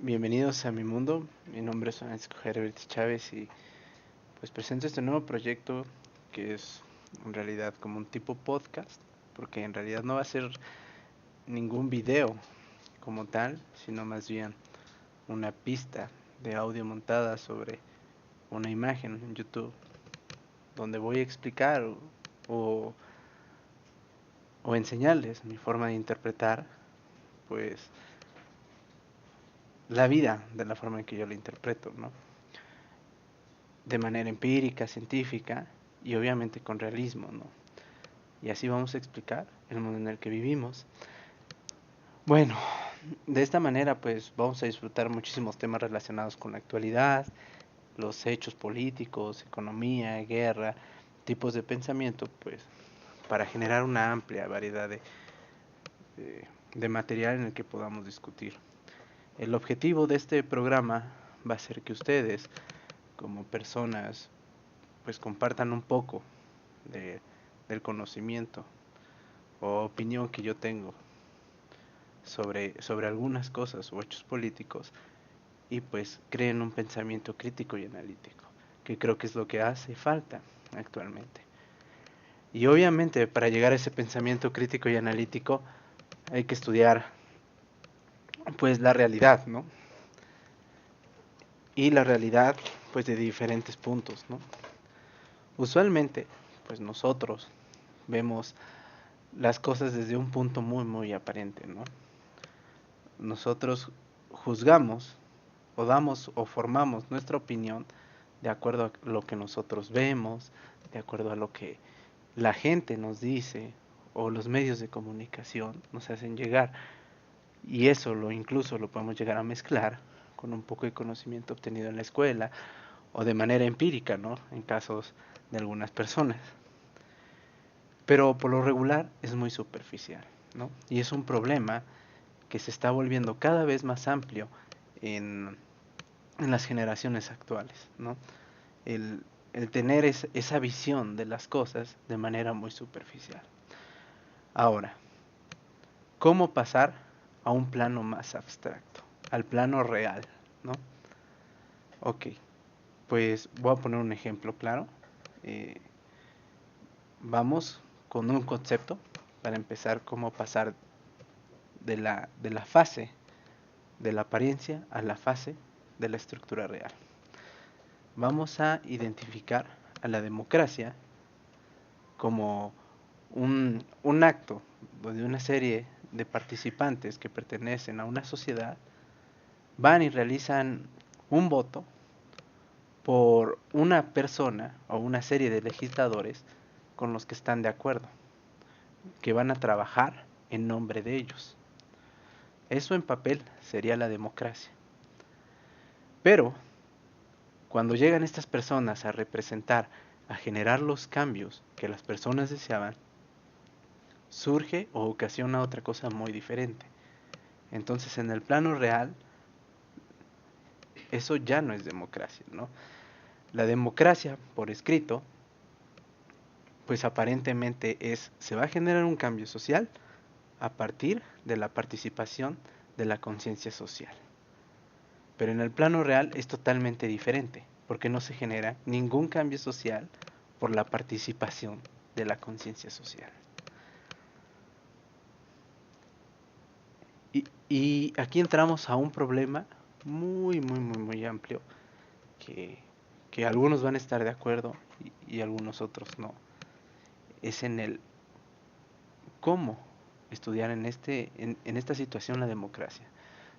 Bienvenidos a mi mundo. Mi nombre es Francisco Herbert Chávez y pues presento este nuevo proyecto que es en realidad como un tipo podcast, porque en realidad no va a ser ningún video como tal, sino más bien una pista de audio montada sobre una imagen en YouTube, donde voy a explicar o, o enseñarles mi forma de interpretar pues la vida de la forma en que yo la interpreto, ¿no? De manera empírica, científica y obviamente con realismo, ¿no? Y así vamos a explicar el mundo en el que vivimos. Bueno, de esta manera pues vamos a disfrutar muchísimos temas relacionados con la actualidad, los hechos políticos, economía, guerra, tipos de pensamiento, pues para generar una amplia variedad de material en el que podamos discutir. El objetivo de este programa va a ser que ustedes, como personas, pues compartan un poco de, del conocimiento o opinión que yo tengo sobre algunas cosas o hechos políticos y pues creen un pensamiento crítico y analítico, que creo que es lo que hace falta actualmente. Y obviamente para llegar a ese pensamiento crítico y analítico hay que estudiar pues la realidad, ¿no? Y la realidad pues de diferentes puntos, ¿no? Usualmente pues nosotros vemos las cosas desde un punto muy aparente, ¿no? Nosotros juzgamos o damos o formamos nuestra opinión de acuerdo a lo que nosotros vemos, de acuerdo a lo que la gente nos dice o los medios de comunicación nos hacen llegar. Y eso lo incluso lo podemos llegar a mezclar con un poco de conocimiento obtenido en la escuela o de manera empírica, ¿no? En casos de algunas personas. Pero por lo regular es muy superficial, ¿no? Y es un problema que se está volviendo cada vez más amplio en, en las generaciones actuales, ¿no? El, el tener esa visión de las cosas de manera muy superficial. Ahora, ¿cómo pasar a un plano más abstracto? Al plano real, ¿no? Ok, pues voy a poner un ejemplo claro. Eh, Vamos con un concepto para empezar cómo pasar de la fase de la apariencia a la fase de la estructura real. Vamos a identificar a la democracia como un acto donde una serie de participantes que pertenecen a una sociedad van y realizan un voto por una persona o una serie de legisladores con los que están de acuerdo, que van a trabajar en nombre de ellos. Eso en papel sería la democracia. Pero cuando llegan estas personas a representar, a generar los cambios que las personas deseaban, surge o ocasiona otra cosa muy diferente. Entonces, en el plano real, eso ya no es democracia, ¿no? La democracia, por escrito, pues aparentemente se va a generar un cambio social a partir de la participación de la conciencia social. Pero en el plano real es totalmente diferente, porque no se genera ningún cambio social por la participación de la conciencia social. Y aquí entramos a un problema muy amplio que, que algunos van a estar de acuerdo y algunos otros no. Es en el cómo estudiar en esta situación la democracia.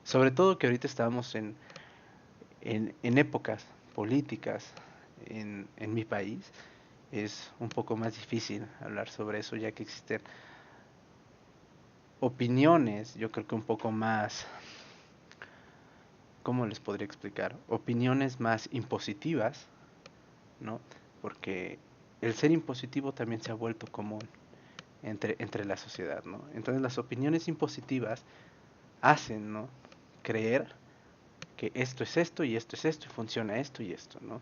Sobre todo que ahorita estamos en épocas políticas en mi país, es un poco más difícil hablar sobre eso ya que existen opiniones, yo creo que un poco más, ¿cómo les podría explicar? Opiniones más impositivas, ¿no? Porque el ser impositivo también se ha vuelto común entre la sociedad, ¿no? Entonces las opiniones impositivas hacen, ¿no? Creer que esto es esto y esto es esto y funciona esto y esto, ¿no?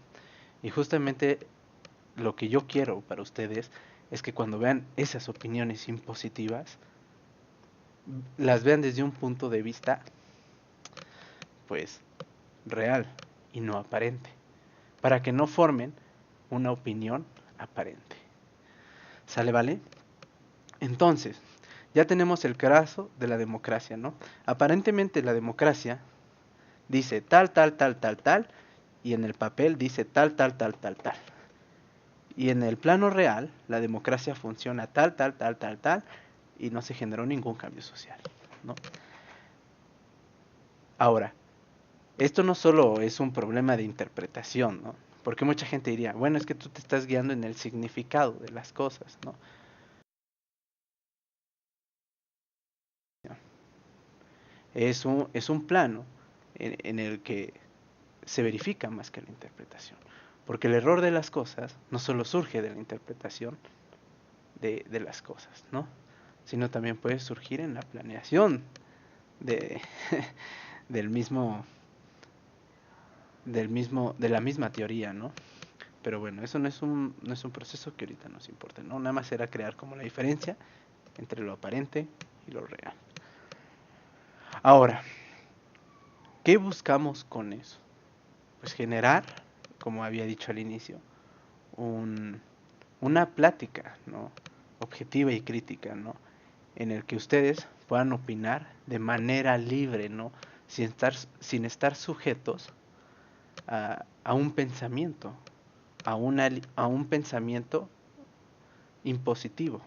Y justamente lo que yo quiero para ustedes es que cuando vean esas opiniones impositivas, las vean desde un punto de vista pues real y no aparente, para que no formen una opinión aparente. ¿Sale, vale? Entonces, ya tenemos el caso de la democracia, ¿no? Aparentemente la democracia dice tal, tal, tal, tal, tal, y en el papel dice tal, tal, tal, tal, tal. Y en el plano real, la democracia funciona tal, tal, tal, tal, tal, y no se generó ningún cambio social, ¿no? Ahora, esto no solo es un problema de interpretación, ¿no? Porque mucha gente diría, bueno, es que tú te estás guiando en el significado de las cosas, ¿no? Es un plano en el que se verifica más que la interpretación. Porque el error de las cosas no solo surge de la interpretación de las cosas, ¿no? Sino también puede surgir en la planeación de, del mismo, de la misma teoría, ¿no? Pero bueno, eso no es un proceso que ahorita nos importa, ¿no? Nada más era crear como la diferencia entre lo aparente y lo real. Ahora, ¿qué buscamos con eso? Pues generar, como había dicho al inicio, un, una plática, ¿no? Objetiva y crítica, ¿no? En el que ustedes puedan opinar de manera libre, ¿no? Sin estar sujetos a un pensamiento, a un pensamiento impositivo,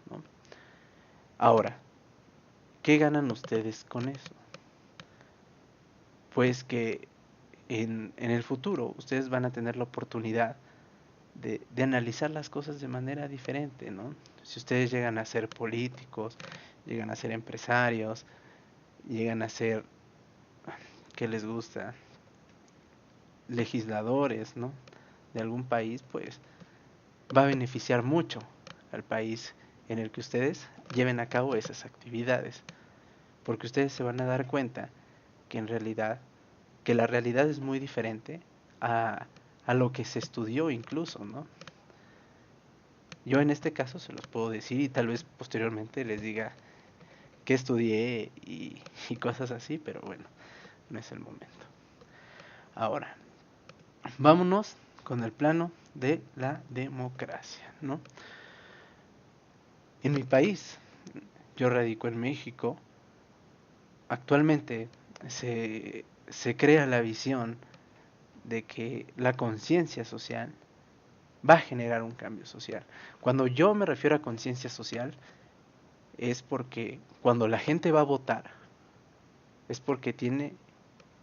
¿no? Ahora, ¿qué ganan ustedes con eso? Pues que en el futuro ustedes van a tener la oportunidad de analizar las cosas de manera diferente, ¿no? Si ustedes llegan a ser políticos, llegan a ser empresarios, llegan a ser, ¿qué les gusta? Legisladores, ¿no? De algún país, pues va a beneficiar mucho al país en el que ustedes lleven a cabo esas actividades, porque ustedes se van a dar cuenta que en realidad, que la realidad es muy diferente a lo que se estudió incluso, ¿no? Yo en este caso se los puedo decir y tal vez posteriormente les diga que estudié y cosas así, pero bueno, no es el momento. Ahora, vámonos con el plano de la democracia, ¿no? En mi país, yo radico en México, actualmente se crea la visión de que la conciencia social va a generar un cambio social. Cuando yo me refiero a conciencia social, es porque cuando la gente va a votar, es porque tiene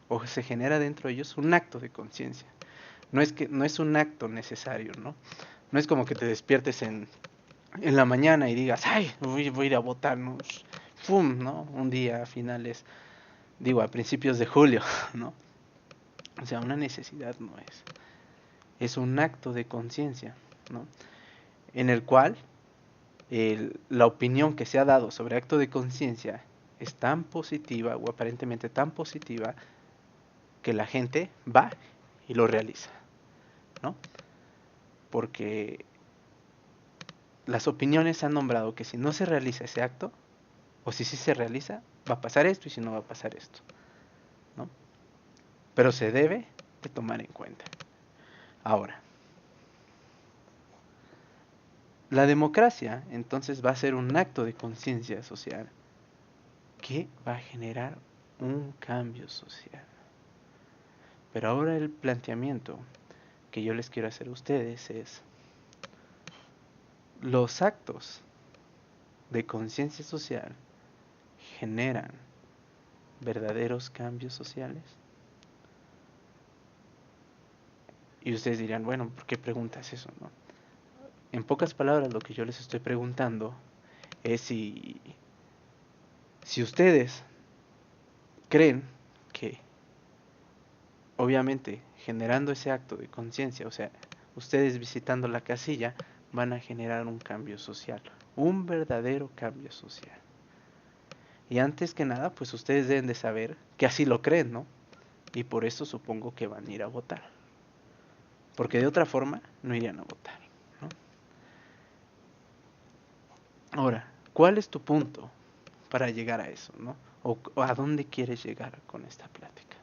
o se genera dentro de ellos un acto de conciencia. No es un acto necesario, ¿no? No es como que te despiertes en la mañana y digas, ay, voy a ir a votar, ¿no? ¡Fum! ¿No? Un día a finales, digo, a principios de julio, ¿no? O sea, una necesidad no es. Es un acto de conciencia, ¿no? En el cual la opinión que se ha dado sobre acto de conciencia es tan positiva o aparentemente tan positiva que la gente va y lo realiza, ¿no? Porque las opiniones han nombrado que si no se realiza ese acto, o si sí se realiza, va a pasar esto y si no va a pasar esto, ¿no? Pero se debe de tomar en cuenta. Ahora, la democracia entonces va a ser un acto de conciencia social que va a generar un cambio social. Pero ahora el planteamiento que yo les quiero hacer a ustedes es, ¿los actos de conciencia social generan verdaderos cambios sociales? Y ustedes dirán, bueno, ¿por qué preguntas eso, no? En pocas palabras, lo que yo les estoy preguntando es si ustedes creen que, obviamente, generando ese acto de conciencia, o sea, ustedes visitando la casilla, van a generar un cambio social, un verdadero cambio social. Y antes que nada, pues ustedes deben de saber que así lo creen, ¿no? Y por eso supongo que van a ir a votar. Porque de otra forma no irían a votar, ¿no? Ahora, ¿cuál es tu punto para llegar a eso, ¿no? O a dónde quieres llegar con esta plática?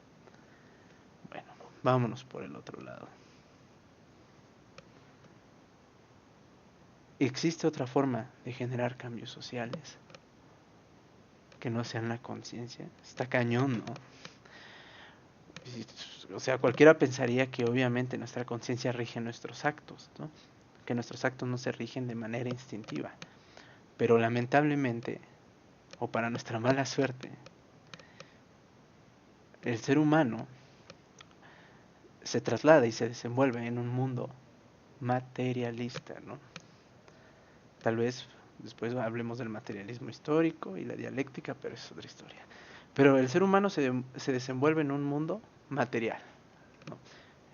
vámonos por el otro lado. ¿Existe otra forma de generar cambios sociales que no sean la conciencia? Está cañón, ¿no? O sea, cualquiera pensaría que obviamente nuestra conciencia rige nuestros actos, ¿no? Que nuestros actos no se rigen de manera instintiva. Pero lamentablemente, o para nuestra mala suerte, el ser humano se traslada y se desenvuelve en un mundo materialista, ¿no? Tal vez después hablemos del materialismo histórico y la dialéctica, pero es otra historia. Pero el ser humano se desenvuelve en un mundo material, ¿no?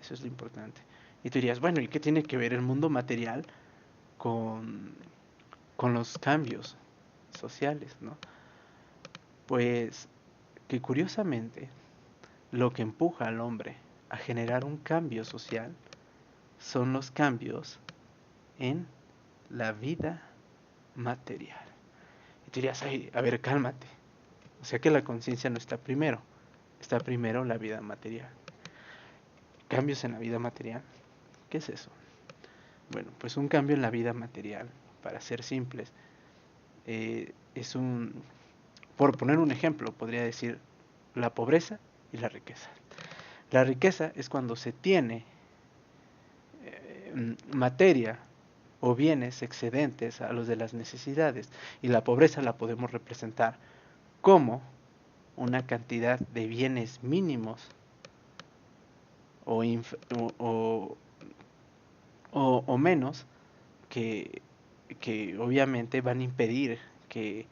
Eso es lo importante. Y tú dirías, bueno, ¿y qué tiene que ver el mundo material con, con los cambios sociales, ¿no? Pues que curiosamente lo que empuja al hombre a generar un cambio social son los cambios en la vida material. Y tú dirías, ay, a ver, cálmate. O sea que la conciencia no está primero, está primero la vida material. ¿Cambios en la vida material? ¿Qué es eso? Bueno, pues un cambio en la vida material, para ser simples, es un, por poner un ejemplo, podría decir la pobreza y la riqueza. La riqueza es cuando se tiene materia o bienes excedentes a los de las necesidades, y la pobreza la podemos representar como una cantidad de bienes mínimos o, o menos que, que obviamente van a impedir que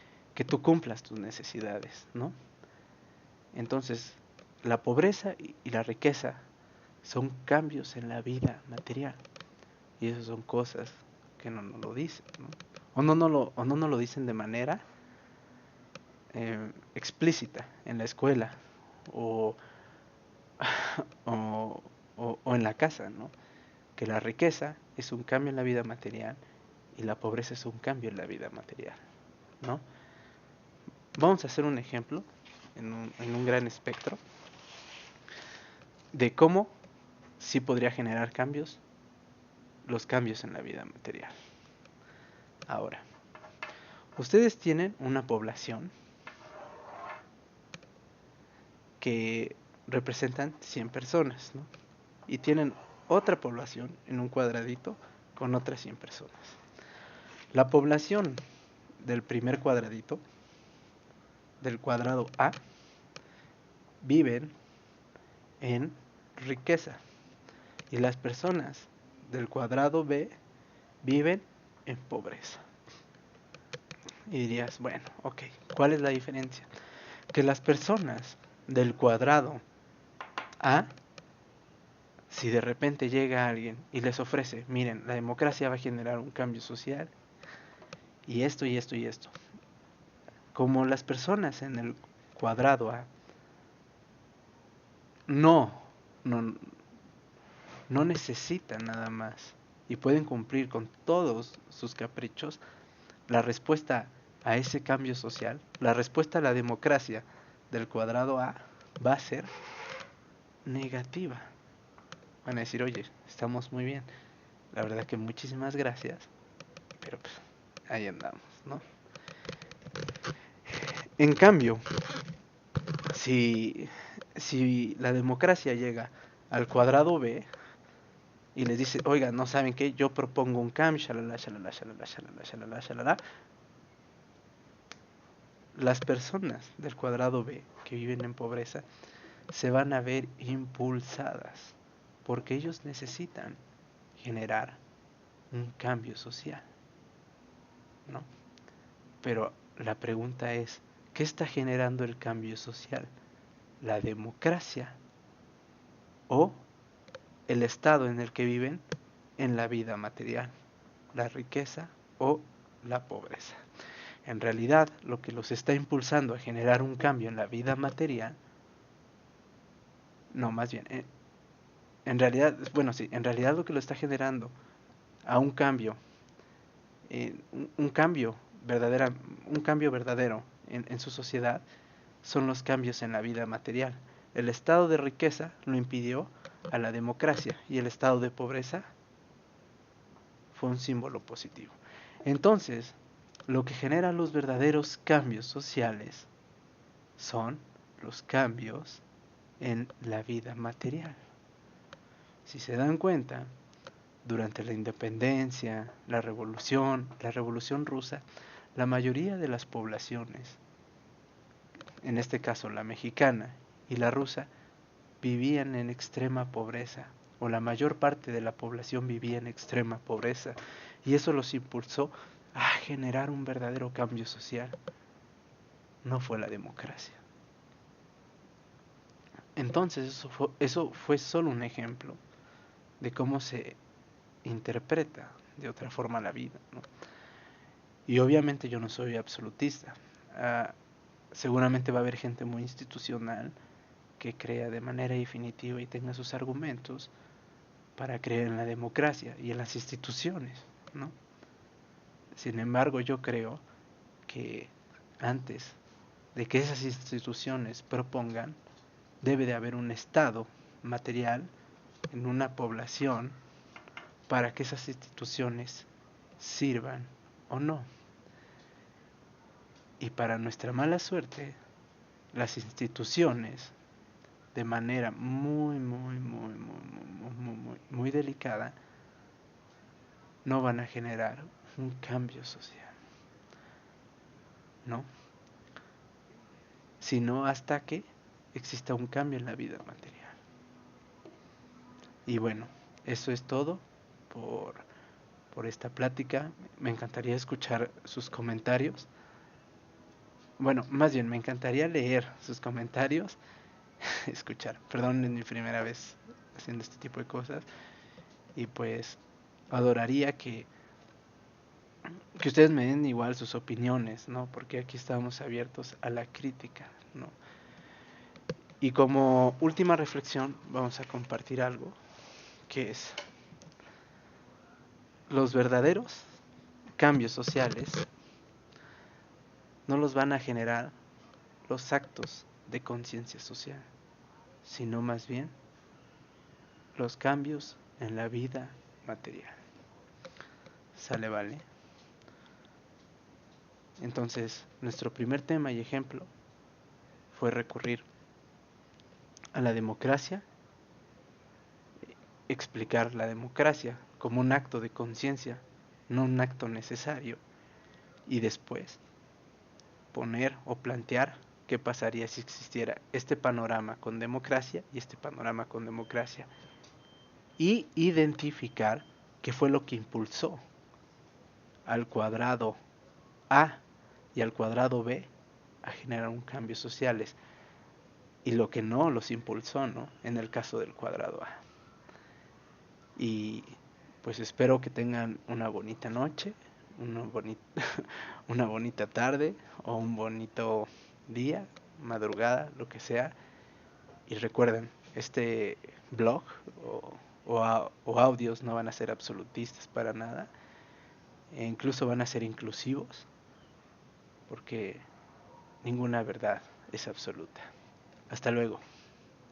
tú cumplas tus necesidades, ¿no? Entonces, la pobreza y la riqueza son cambios en la vida material, y esas son cosas que no nos lo dicen, ¿no? O no nos lo dicen de manera explícita en la escuela o, o, o en la casa, ¿no? Que la riqueza es un cambio en la vida material y la pobreza es un cambio en la vida material, ¿no? Vamos a hacer un ejemplo en un gran espectro de cómo sí podría generar cambios, los cambios en la vida material. Ahora, ustedes tienen una población que representan 100 personas, ¿no? Y tienen otra población en un cuadradito con otras 100 personas. La población del primer cuadradito, del cuadrado A, viven en riqueza, y las personas del cuadrado B viven en pobreza. Y dirías, bueno, ok, ¿cuál es la diferencia? Que las personas del cuadrado A, si de repente llega alguien y les ofrece, miren, la democracia va a generar un cambio social, y esto, y esto, y esto. Como las personas en el cuadrado A no, no, no necesitan nada más y pueden cumplir con todos sus caprichos, la respuesta a ese cambio social, la respuesta a la democracia del cuadrado A va a ser negativa. Van a decir, oye, estamos muy bien, la verdad que muchísimas gracias, pero pues ahí andamos, ¿no? En cambio, si, si la democracia llega al cuadrado B y les dice, oiga, no saben qué, yo propongo un cambio, shalala, shalala, shalala, shalala, shalala, shalala, las personas del cuadrado B que viven en pobreza se van a ver impulsadas porque ellos necesitan generar un cambio social, ¿no? Pero la pregunta es, ¿qué está generando el cambio social? ¿La democracia o el estado en el que viven en la vida material? ¿La riqueza o la pobreza? En realidad, lo que los está impulsando a generar un cambio en la vida material, no, más bien, en realidad, bueno, sí, en realidad lo que lo está generando a un cambio, un cambio un cambio verdadero en su sociedad, son los cambios en la vida material. El estado de riqueza lo impidió a la democracia y el estado de pobreza fue un símbolo positivo. Entonces, lo que genera los verdaderos cambios sociales son los cambios en la vida material. Si se dan cuenta, durante la independencia, la revolución rusa, la mayoría de las poblaciones, en este caso la mexicana y la rusa, vivían en extrema pobreza, o la mayor parte de la población vivía en extrema pobreza, y eso los impulsó a generar un verdadero cambio social. No fue la democracia. Entonces eso fue solo un ejemplo de cómo se interpreta de otra forma la vida, ¿no? Y obviamente yo no soy absolutista. Seguramente va a haber gente muy institucional que crea de manera definitiva y tenga sus argumentos para creer en la democracia y en las instituciones, ¿no? Sin embargo, yo creo que antes de que esas instituciones propongan, debe de haber un estado material en una población para que esas instituciones sirvan o no. Y para nuestra mala suerte, las instituciones, de manera muy delicada, no van a generar un cambio social, ¿no? Sino hasta que exista un cambio en la vida material. Y bueno, eso es todo por, por esta plática. Me encantaría escuchar sus comentarios. Bueno, más bien, me encantaría leer sus comentarios. Escuchar, perdón, es mi primera vez haciendo este tipo de cosas. Y pues adoraría que ustedes me den igual sus opiniones, ¿no? Porque aquí estamos abiertos a la crítica, ¿no? Y como última reflexión vamos a compartir algo que es: los verdaderos cambios sociales no los van a generar los actos de conciencia social, sino más bien los cambios en la vida material. ¿Sale, vale? Entonces, nuestro primer tema y ejemplo fue recurrir a la democracia, explicar la democracia como un acto de conciencia, no un acto necesario, y después poner o plantear qué pasaría si existiera este panorama con democracia y este panorama con democracia, y identificar qué fue lo que impulsó al cuadrado A y al cuadrado B a generar un cambios sociales, y lo que no los impulsó, ¿no? En el caso del cuadrado A. Y pues espero que tengan una bonita noche, una bonita, una bonita tarde o un bonito día, madrugada, lo que sea. Y recuerden, este blog o audios no van a ser absolutistas para nada, e incluso van a ser inclusivos, porque ninguna verdad es absoluta. Hasta luego.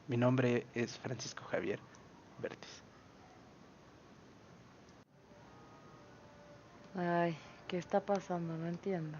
Mi nombre es Francisco Javier Vértiz. Ay, ¿qué está pasando? No entiendo.